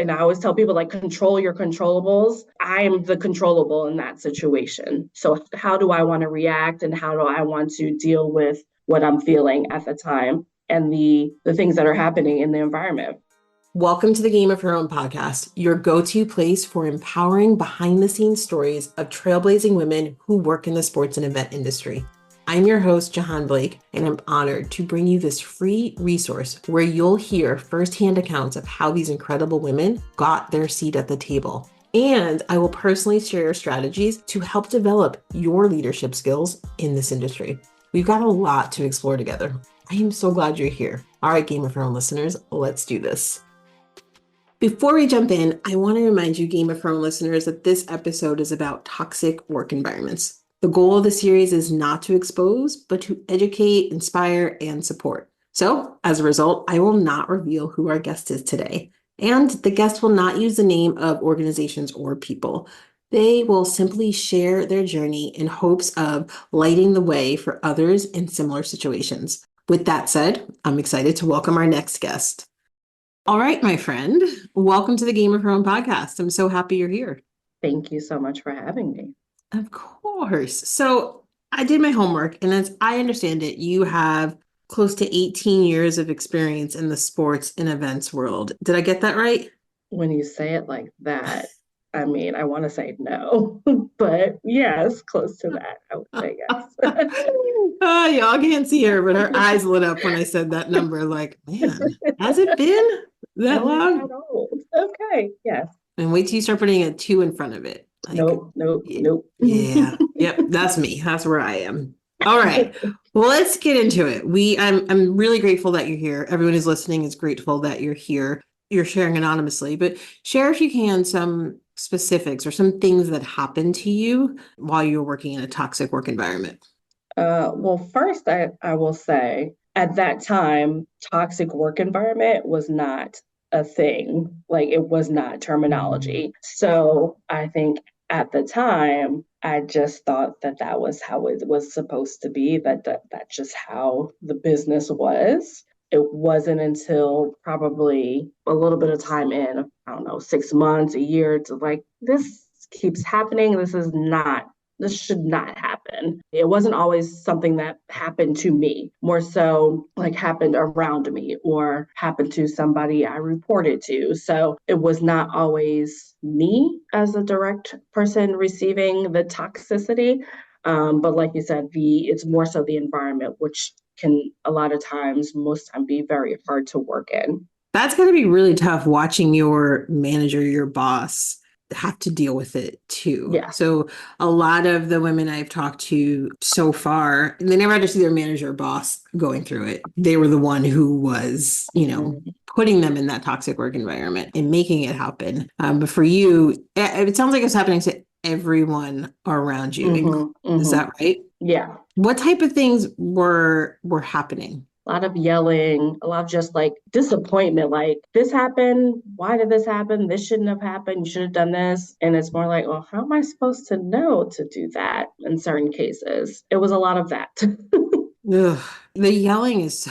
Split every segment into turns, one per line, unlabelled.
And I always tell people, like, control your controllables. I am the controllable in that situation. So how do I want to react, and how do I want to deal with what I'm feeling at the time and the things that are happening in the environment?
Welcome to the Game of Her Own podcast, your go-to place for empowering behind-the-scenes stories of trailblazing women who work in the sports and event industry. I'm your host, Jahaan Blake, and I'm honored to bring you this free resource where you'll hear firsthand accounts of how these incredible women got their seat at the table. And I will personally share strategies to help develop your leadership skills in this industry. We've got a lot to explore together. I am so glad you're here. All right, Game of Her Own listeners, let's do this. Before we jump in, I want to remind you, Game of Her Own listeners, that this episode is about toxic work environments. The goal of the series is not to expose, but to educate, inspire, and support. So, as a result, I will not reveal who our guest is today. And the guest will not use the name of organizations or people. They will simply share their journey in hopes of lighting the way for others in similar situations. With that said, I'm excited to welcome our next guest. All right, my friend, welcome to the Game of Her Own podcast. I'm so happy you're here.
Thank you so much for having me.
Of course. So I did my homework, and as I understand it, you have close to 18 years of experience in the sports and events world. Did I get that right?
When you say it like that, I mean, I want to say no, but yes, close to that, I would say yes.
Y'all can't see her, but her eyes lit up when I said that number. Like, man, has it been that long?
That old. Okay, yes.
And wait till you start putting a 2 in front of it. Like,
Nope.
Yeah. Yep. That's me. That's where I am. All right. Well, let's get into it. I'm really grateful that you're here. Everyone who's listening is grateful that you're here. You're sharing anonymously, but share, if you can, some specifics or some things that happened to you while you were working in a toxic work environment.
Well, first, I will say at that time, toxic work environment was not a thing. Like, it was not terminology. So I think at the time, I just thought that was how it was supposed to be, that's just how the business was. It wasn't until probably a little bit of time in, I don't know, 6 months, a year, to like, this keeps happening. This should not happen. It wasn't always something that happened to me, more so like happened around me or happened to somebody I reported to. So it was not always me as a direct person receiving the toxicity. But like you said, it's more so the environment, which can a lot of times, most time, be very hard to work in.
That's going to be really tough watching your manager, your boss, have to deal with it too.
Yeah.
So a lot of the women I've talked to so far, they never had to see their manager or boss going through it. They were the one who was, putting them in that toxic work environment and making it happen. But for you, it sounds like it's happening to everyone around you. Is that right?
Yeah.
What type of things were happening?
A lot of yelling, a lot of just like disappointment, like, this happened, why did this happen? This shouldn't have happened. You should have done this. And it's more like, well, how am I supposed to know to do that in certain cases? It was a lot of that.
Ugh, the yelling is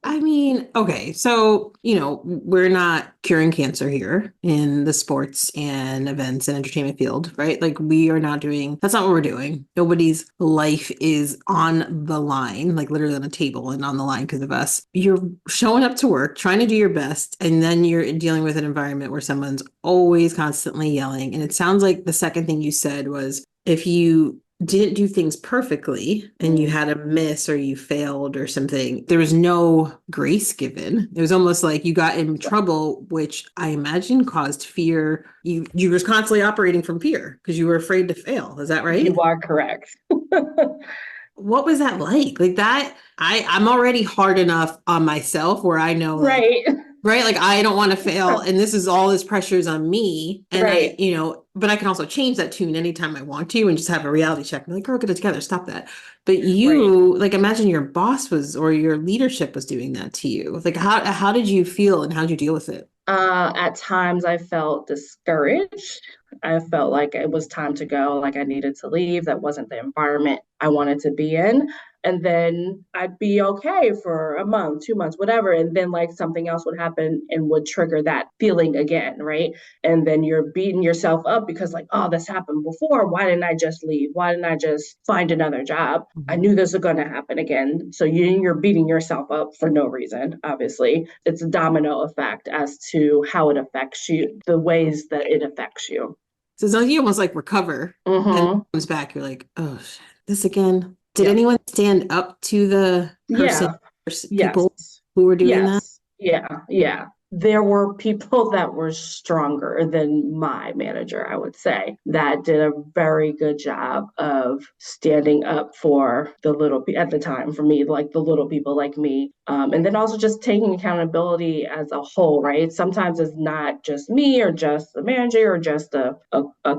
I mean, okay, so, we're not curing cancer here in the sports and events and entertainment field, right? Like, that's not what we're doing. Nobody's life is on the line, like literally on a table and on the line because of us. You're showing up to work, trying to do your best, and then you're dealing with an environment where someone's always constantly yelling. And it sounds like the second thing you said was, if you didn't do things perfectly and you had a miss or you failed or something, there was no grace given. It was almost like you got in trouble, which I imagine caused fear. You were constantly operating from fear because you were afraid to fail. Is that right?
You are correct.
What was that like? Like that, I'm already hard enough on myself where I know,
right.
Like, I don't want to fail. And all this pressure is on me. And
right.
But I can also change that tune anytime I want to and just have a reality check. I'm like, girl, get it together. Stop that. But you, like, imagine your boss or your leadership was doing that to you. Like, how did you feel and how did you deal with it?
At times I felt discouraged. I felt like it was time to go, like I needed to leave. That wasn't the environment I wanted to be in. And then I'd be okay for a month, 2 months, whatever. And then like something else would happen and would trigger that feeling again, right? And then you're beating yourself up because like, oh, this happened before. Why didn't I just leave? Why didn't I just find another job? I knew this was going to happen again. So you're beating yourself up for no reason, obviously. It's a domino effect as to how it affects you, the ways that it affects you.
So it's like you almost like recover and it comes back. You're like, oh, shit, this again. Did anyone stand up to the person, people who were doing that?
Yeah. There were people that were stronger than my manager, I would say, that did a very good job of standing up for the little people at the time, for me, like the little people like me. And then also just taking accountability as a whole, right? Sometimes it's not just me or just the manager or just a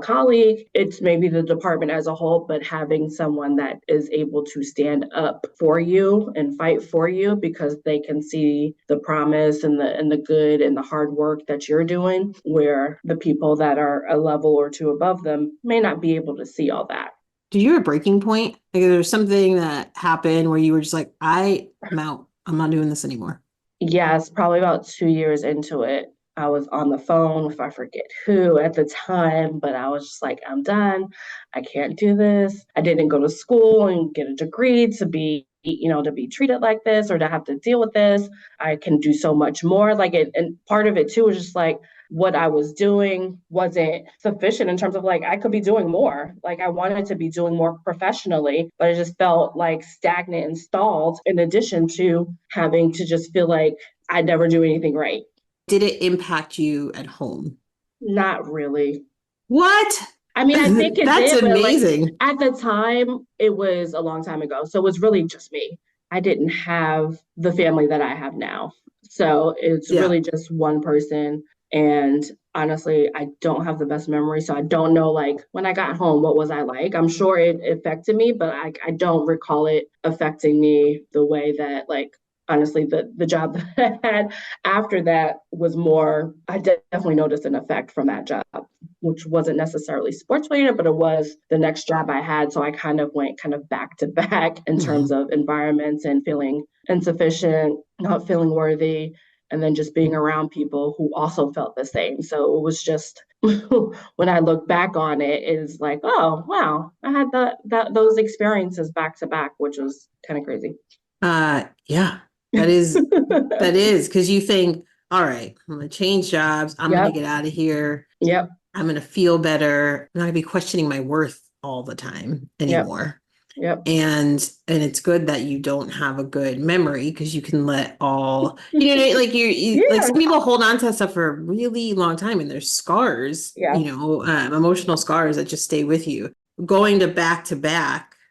colleague. It's maybe the department as a whole, but having someone that is able to stand up for you and fight for you because they can see the promise and the good and the hard work that you're doing, where the people that are a level or two above them may not be able to see all that.
Did you have a breaking point? Like there's something that happened where you were just like, I'm out. I'm not doing this anymore.
Yes, probably about 2 years into it. I was on the phone with I forget who at the time, but I was just like, I'm done. I can't do this. I didn't go to school and get a degree to be, to be treated like this or to have to deal with this. I can do so much more. Like it, and part of it too was just like what I was doing wasn't sufficient in terms of like I could be doing more. Like I wanted to be doing more professionally, but I just felt like stagnant and stalled in addition to having to just feel like I never do anything right.
Did it impact you at home?
Not really.
What?
I mean, I think it
That's
did, but like
amazing.
at the time, it was a long time ago. So it was really just me. I didn't have the family that I have now. So it's
Yeah.
really just one person. And honestly, I don't have the best memory. So I don't know, like, when I got home, what was I like? I'm sure it affected me, but I don't recall it affecting me the way that, like, honestly, the job that I had after that was more, I definitely noticed an effect from that job, which wasn't necessarily sports related, but it was the next job I had. So I kind of went kind of back to back in terms of environments and feeling insufficient, not feeling worthy, and then just being around people who also felt the same. So it was just when I look back on it, it's like, oh wow, I had those experiences back to back, which was kind of crazy.
Yeah, that is because you think, all right, I'm gonna change jobs, I'm gonna get out of here.
Yep.
I'm gonna feel better. I'm not gonna be questioning my worth all the time anymore.
Yep.
And it's good that you don't have a good memory because you can let all like like some people hold on to that stuff for a really long time and there's scars, emotional scars that just stay with you. Going to back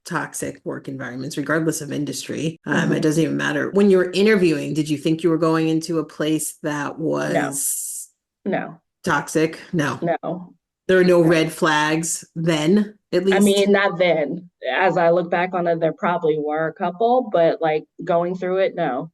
toxic work environments, regardless of industry, it doesn't even matter. When you were interviewing, did you think you were going into a place that was
no
toxic? No.
No.
There are no red flags then, at least.
I mean, not then. As I look back on it, there probably were a couple, but like going through it, no.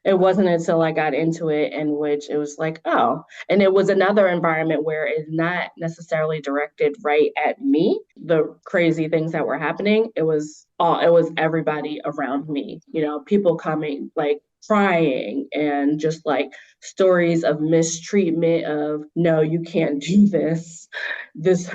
It wasn't until I got into it in which it was like, oh, and it was another environment where it's not necessarily directed right at me, the crazy things that were happening. It was everybody around me, people coming like crying and just like stories of mistreatment of no, you can't do this.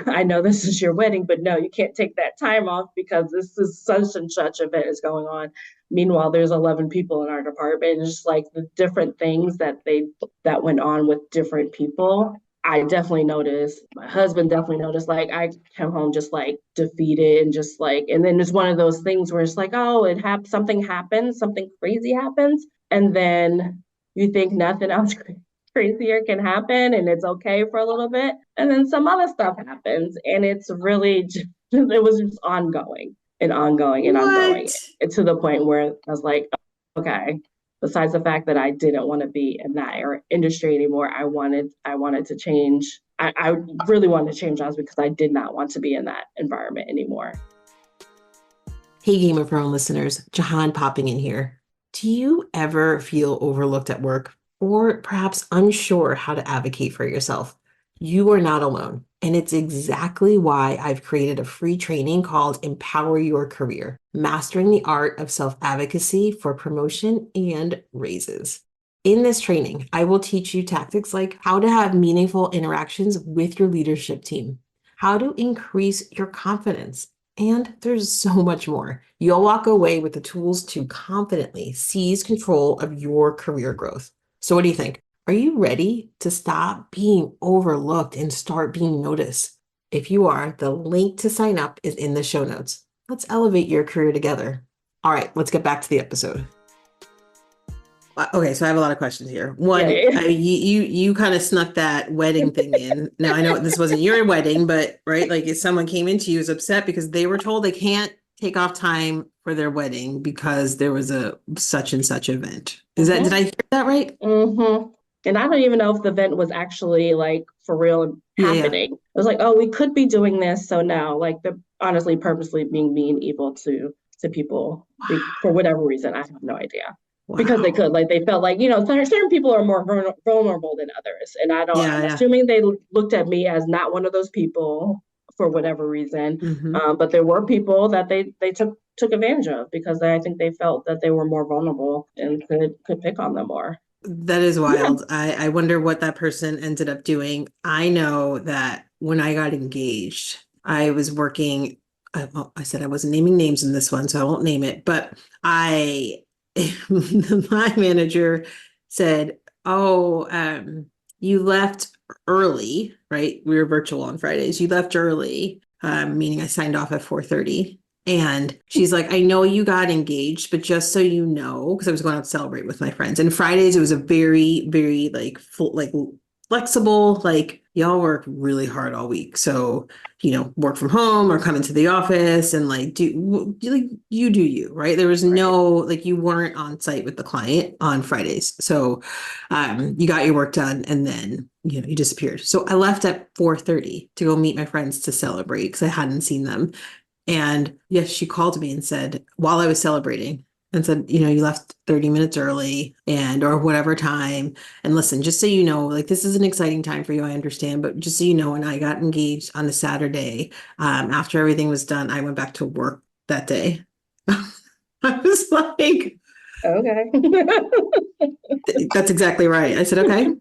I know this is your wedding, but no, you can't take that time off because this is such and such event is going on. Meanwhile, there's 11 people in our department. It's just like the different things that went on with different people. I definitely noticed. My husband definitely noticed. Like I came home just like defeated and just like, and then it's one of those things where it's like, oh, something happens, something crazy happens, and then you think nothing else crazier can happen, and it's okay for a little bit, and then some other stuff happens, and it's really just, it was just ongoing and ongoing and ongoing to the point where I was like, okay, besides the fact that I didn't want to be in that industry anymore, I wanted to change. I really wanted to change jobs because I did not want to be in that environment anymore.
Hey, Game of Thrones listeners, Jahaan popping in here. Do you ever feel overlooked at work or perhaps unsure how to advocate for yourself? You are not alone. And it's exactly why I've created a free training called Empower Your Career, Mastering the Art of Self-Advocacy for Promotion and Raises. In this training, I will teach you tactics like how to have meaningful interactions with your leadership team, how to increase your confidence, and there's so much more. You'll walk away with the tools to confidently seize control of your career growth. So, what do you think? Are you ready to stop being overlooked and start being noticed? If you are, the link to sign up is in the show notes. Let's elevate your career together. All right, let's get back to the episode. Okay, so I have a lot of questions here.
Yeah,
One,
yeah.
you kind of snuck that wedding thing in. Now I know this wasn't your wedding, but right, like if someone came into you was upset because they were told they can't take off time for their wedding because there was a such and such event. Did I
Mm-hmm.
hear that right?
Mm-hmm. And I don't even know if the event was actually like for real
Yeah, yeah.
happening. It was like, oh, we could be doing this. So now, like they're honestly purposely being mean, evil to people for whatever reason. I have no idea. Because they
Wow.
could, like they felt like, certain people are more vulnerable than others. And
Yeah,
I'm
yeah.
assuming they looked at me as not one of those people for whatever reason.
Hmm.
But there were people that they took advantage of because I think they felt that they were more vulnerable and could pick on them more.
That is
Yeah.
wild. I wonder what that person ended up doing. I know that when I got engaged, I was working. Well, I said I wasn't naming names in this one, so I won't name it. But I, my manager said, "Oh, you left early, right? We were virtual on Fridays. You left early, meaning I signed off at 4:30." And she's like, I know you got engaged, but just so you know, because I was going out to celebrate with my friends. And Fridays, it was a very, very like flexible, like y'all work really hard all week. So, work from home or come into the office and like like you do you, right? There was
Right.
no like you weren't on site with the client on Fridays. So you got your work done and then you disappeared. So I left at 4:30 to go meet my friends to celebrate because I hadn't seen them. And yes, she called me and said, while I was celebrating, and said, you left 30 minutes early or whatever time. And listen, just so you know, like this is an exciting time for you, I understand. But just so you know, when I got engaged on a Saturday, after everything was done, I went back to work that day. I was like,
Okay.
that's exactly right. I said, okay.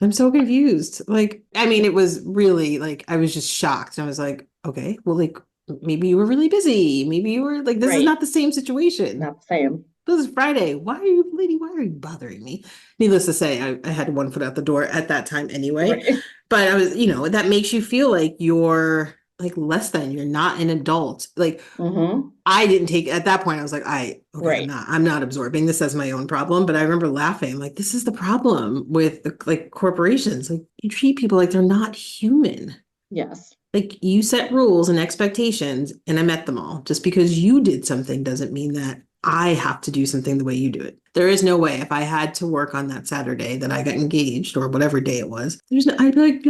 I'm so confused. Like, I mean, it was really like I was just shocked. I was like, okay, well, like maybe you were really busy. Maybe you were like, this is
Right.
not the same situation.
Not the same.
This is Friday. Why are you bothering me? Needless to say, I had one foot out the door at that time anyway.
Right.
But I was, that makes you feel like you're like less than, you're not an adult. Like
Mm-hmm.
I didn't take at that point. I was like, okay,
Right.
I'm not absorbing this as my own problem. But I remember laughing. I'm like, this is the problem with like corporations. Like you treat people like they're not human.
Yes.
Like you set rules and expectations, and I met them all. Just because you did something doesn't mean that I have to do something the way you do it. There is no way if I had to work on that Saturday that I got engaged or whatever day it was. I'd be like,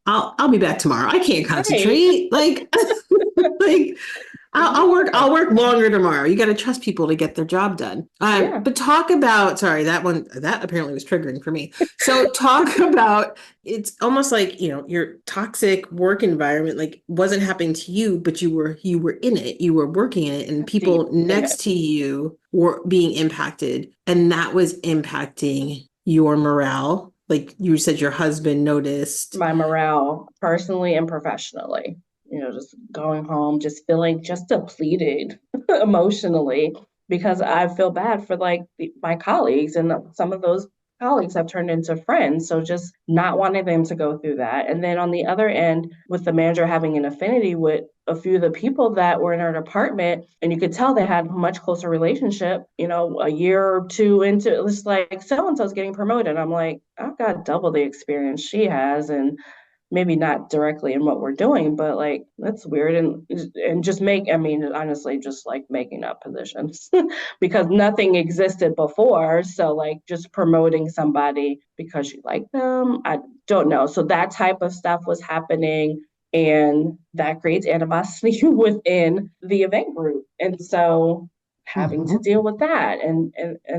I'll be back tomorrow. I can't
Right.
concentrate. Like, like I'll work longer tomorrow. You got to trust people to get their job done.
Yeah.
But talk about, sorry, that apparently was triggering for me. So talk about, it's almost like, your toxic work environment, like wasn't happening to you, but you were in it, you were working in it and
Deep.
people next to you were being impacted and that was impacting your morale. Like you said, your husband noticed.
My morale, personally and professionally. Just going home, just feeling just depleted emotionally because I feel bad for like my colleagues and some of those colleagues have turned into friends. So just not wanting them to go through that. And then on the other end, with the manager having an affinity with a few of the people that were in our department, and you could tell they had a much closer relationship, a year or two into it was like so and so's getting promoted. I'm like, I've got double the experience she has. And maybe not directly in what we're doing, but like that's weird and just honestly just like making up positions because nothing existed before. So like just promoting somebody because you like them, I don't know. So that type of stuff was happening and that creates animosity within the event group. And so having to
Mhm.
deal with that and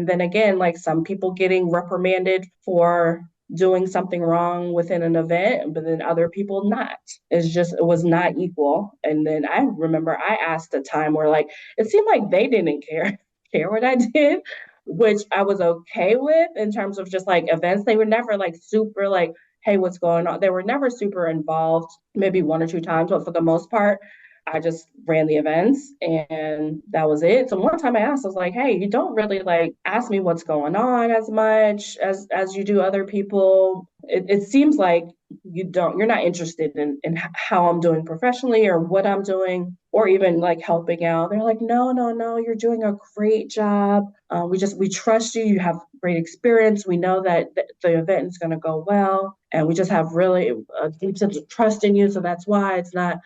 then again like some people getting reprimanded for doing something wrong within an event, but then other people not. It was not equal. And then I remember I asked a time where like it seemed like they didn't care what I did, which I was okay with in terms of just like events. They were never like super like, hey, what's going on? They were never super involved, maybe one or two times, but for the most part, I just ran the events and that was it. So one time I asked, I was like, hey, you don't really like ask me what's going on as much as you do other people. It seems like you're not interested in how I'm doing professionally or what I'm doing or even like helping out. They're like, no, you're doing a great job. We trust you. You have great experience. We know that the event is going to go well. And we just have really a deep sense of trust in you. So that's why it's not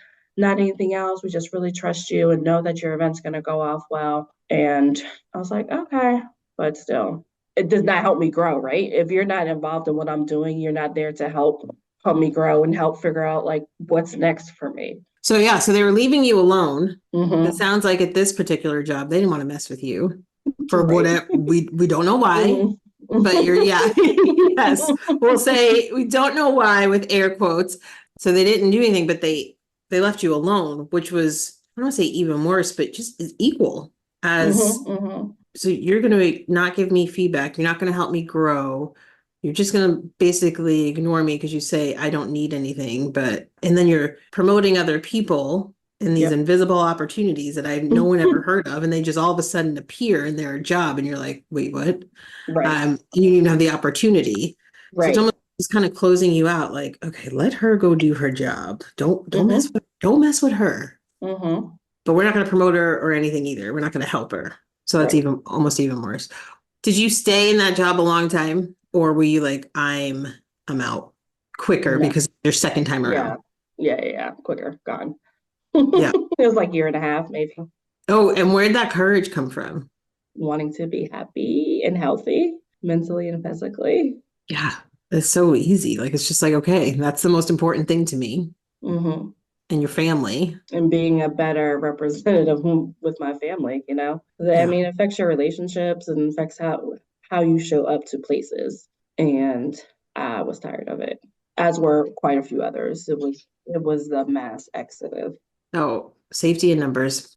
anything else. We just really trust you and know that your event's going to go off well. And I was like, okay, but still, it does not help me grow, right? If you're not involved in what I'm doing, you're not there to help me grow and help figure out like what's next for me.
So yeah, so they were leaving you alone. It
Mm-hmm.
sounds like at this particular job, they didn't want to mess with you for
Right.
whatever we don't know why, but you're
Mm-hmm.
yeah, yes. We'll say we don't know why with air quotes. So they didn't do anything, but they left you alone, which was I don't want to say even worse, but just as equal as
Mm-hmm.
so you're going to not give me feedback. You're not going to help me grow. You're just going to basically ignore me because you say I don't need anything. And then you're promoting other people in these
Yep.
invisible opportunities that no one ever heard of. And they just all of a sudden appear in their job. And you're like, wait, what?
Right.
You didn't even have the opportunity. So it's
Right.
almost just kind of closing you out like, okay, let her go do her job.
Mm-hmm.
Don't mess with her.
Mm-hmm.
But we're not going to promote her or anything either. We're not going to help her. So that's
Right.
even almost even worse. Did you stay in that job a long time or were you like, I'm out quicker
No.
because your second time
Yeah.
around?
Yeah. Quicker. Gone.
Yeah.
It was like a year and a half, maybe.
Oh, and where'd that courage come from?
Wanting to be happy and healthy mentally and physically.
Yeah. It's so easy. Like it's just like, okay, that's the most important thing to me
Hmm.
and your family.
And being a better representative with my family, you know? I
Yeah.
mean, it affects your relationships and affects how you show up to places. And I was tired of it, as were quite a few others. It was the mass exodus.
Oh, safety in numbers.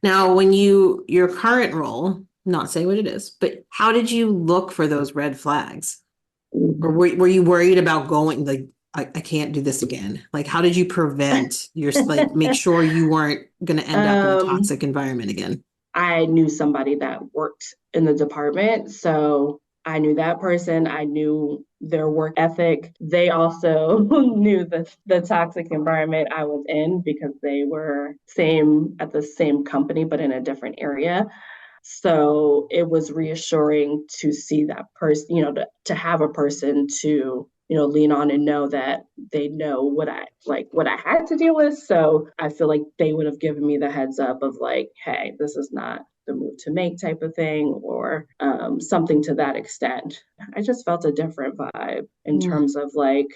Now, your current role, not say what it is, but how did you look for those red flags? Or were you worried about going like I can't do this again? Like how did you prevent your like make sure you weren't going to end up in a
um,
toxic environment again?
I knew somebody that worked in the department. So I knew that person. I knew their work ethic. They also knew the toxic environment I was in because they were same at the same company, but in a different area. So it was reassuring to see that person, to have a person to, lean on and know that they know what I had to deal with. So I feel like they would have given me the heads up of like, hey, this is not the move to make type of thing or something to that extent. I just felt a different vibe in
Mm,
terms of like,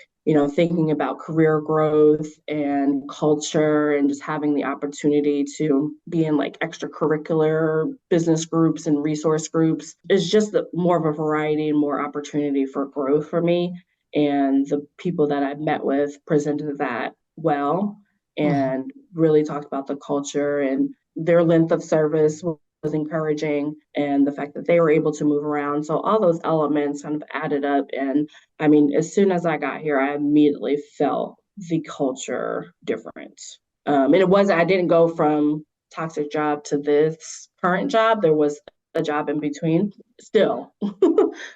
thinking about career growth and culture and just having the opportunity to be in like extracurricular business groups and resource groups is just more of a variety and more opportunity for growth for me. And the people that I've met with presented that well
mm,
and really talked about the culture and their length of service was encouraging and the fact that they were able to move around. So all those elements kind of added up. And I mean, as soon as I got here, I immediately felt the culture different. And I didn't go from toxic job to this current job. There was a job in between. Still,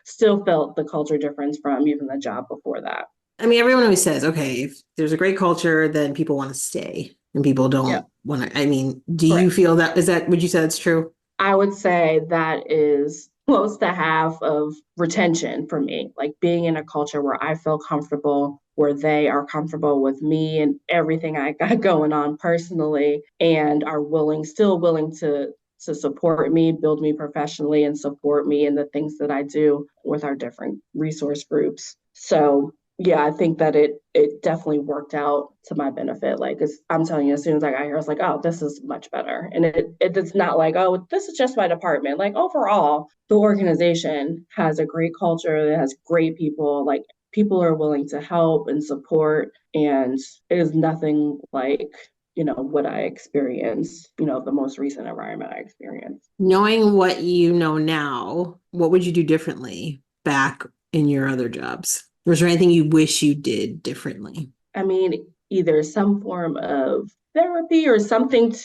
still felt the culture difference from even the job before that.
I mean, everyone always says, okay, if there's a great culture, then people want to stay and people
Yeah,
don't want to. I mean, do you
correct.
feel would you say that's true?
I would say that is close to half of retention for me, like being in a culture where I feel comfortable, where they are comfortable with me and everything I got going on personally, and are still willing to support me, build me professionally, and support me in the things that I do with our different resource groups. So yeah, I think that it definitely worked out to my benefit. Like I'm telling you, as soon as I got here, I was like, oh, this is much better. And it's not like, oh, this is just my department. Like overall, the organization has a great culture, it has great people. Like people are willing to help and support, and it is nothing like, what I experienced, the most recent environment I experienced.
Knowing what you know now, what would you do differently back in your other jobs? Was there anything you wish you did differently?
I mean, either some form of therapy or something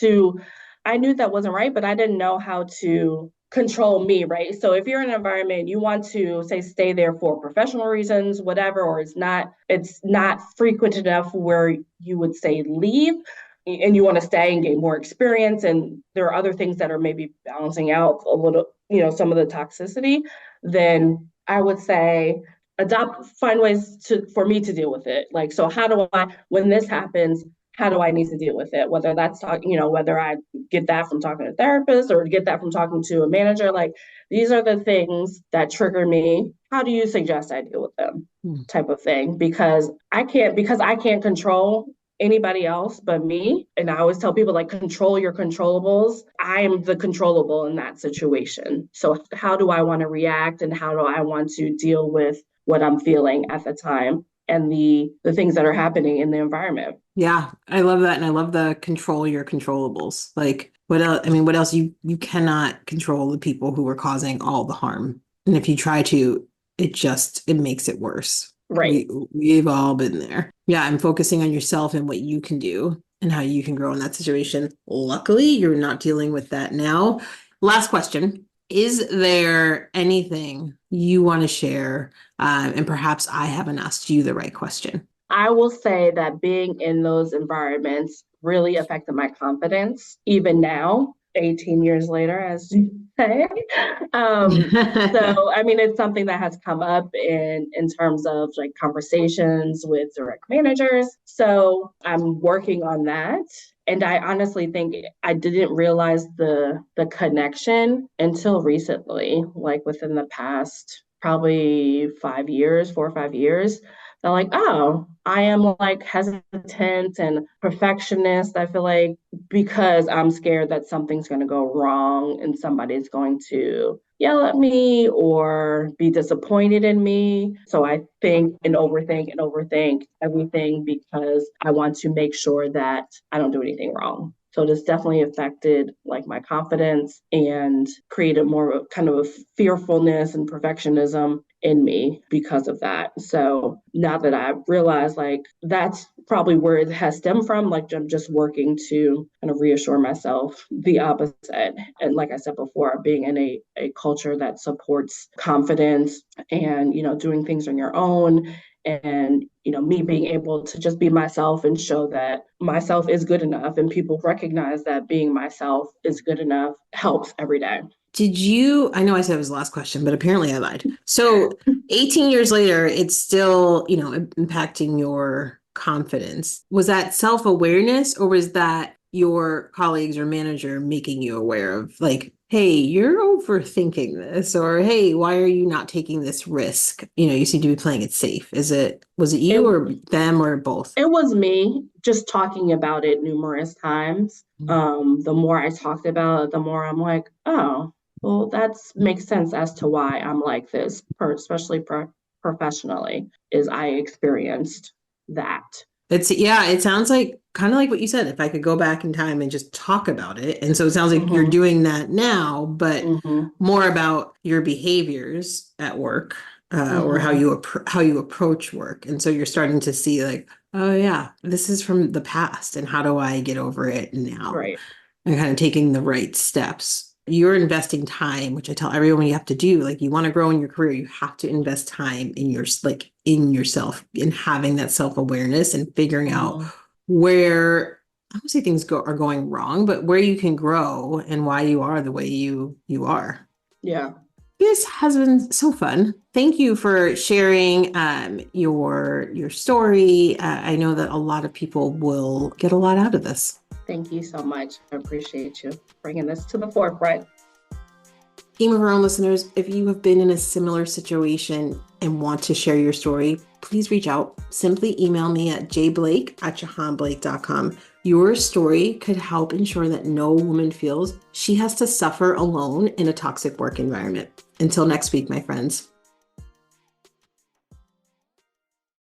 I knew that wasn't right, but I didn't know how to control me, right? So if you're in an environment, you want to say stay there for professional reasons, whatever, or it's not frequent enough where you would say leave, and you want to stay and gain more experience, and there are other things that are maybe balancing out a little, some of the toxicity, then I would say find ways for me to deal with it. Like, so how do I, when this happens, how do I need to deal with it? Whether that's whether I get that from talking to a therapist or get that from talking to a manager, like these are the things that trigger me. How do you suggest I deal with them? Type of thing. Because I can't control anybody else but me. And I always tell people, like, control your controllables. I am the controllable in that situation. So how do I want to react, and how do I want to deal with what I'm feeling at the time and the things that are happening in the environment?
Yeah, I love that. And I love the control your controllables. Like, what else? I mean, what else? You cannot control the people who are causing all the harm. And if you try to, it makes it worse.
Right.
We've all been there. Yeah, I'm focusing on yourself and what you can do and how you can grow in that situation. Luckily, you're not dealing with that now. Last question. Is there anything you want to share? And perhaps I haven't asked you the right question.
I will say that being in those environments really affected my confidence, even now, 18 years later, as you say. So, I mean, it's something that has come up in terms of like conversations with direct managers. So I'm working on that. And I honestly think I didn't realize the connection until recently, like within the past probably 5 years, 4 or 5 years. They're like, oh, I am like hesitant and perfectionist. I feel like because I'm scared that something's going to go wrong and somebody's going to yell at me or be disappointed in me. So I think and overthink everything because I want to make sure that I don't do anything wrong. So this definitely affected like my confidence and created more of kind of a fearfulness and perfectionism in me because of that. So now that I realize like that's probably where it has stemmed from, like I'm just working to kind of reassure myself the opposite. And like I said before, being in a culture that supports confidence and, doing things on your own, and me being able to just be myself and show that myself is good enough and people recognize that being myself is good enough helps every day.
I know I said it was the last question, but apparently I lied. So 18 years later, it's still, impacting your confidence. Was that self-awareness, or was that your colleagues or manager making you aware of like, hey, you're overthinking this, or hey, why are you not taking this risk? You seem to be playing it safe. Was it you
It,
or them or both?
it was me just talking about it numerous times. The more I talked about it, the more I'm like, oh, well, that makes sense as to why I'm like this, especially professionally, is I experienced that.
It sounds like kind of like what you said, if I could go back in time and just talk about it. And so it sounds like you're
Mm-hmm.
doing that now, but
Mm-hmm.
more about your behaviors at work, or how
Mm-hmm.
you approach work. And so you're starting to see like, oh yeah, this is from the past, and how do I get over it now?
Right.
And kind of taking the right steps. You're investing time, which I tell everyone you have to do. Like, you want to grow in your career, you have to invest time in in yourself, in having that self-awareness and figuring out
Mm-hmm.
where, I don't say things are going wrong, but where you can grow and why you are the way you are.
Yeah.
This has been so fun. Thank you for sharing your story. I know that a lot of people will get a lot out of this.
Thank you so much. I appreciate you bringing this to the forefront.
Game of Our Own listeners, if you have been in a similar situation and want to share your story, please reach out. Simply email me at jblake@jahaanblake.com. Your story could help ensure that no woman feels she has to suffer alone in a toxic work environment. Until next week, my friends.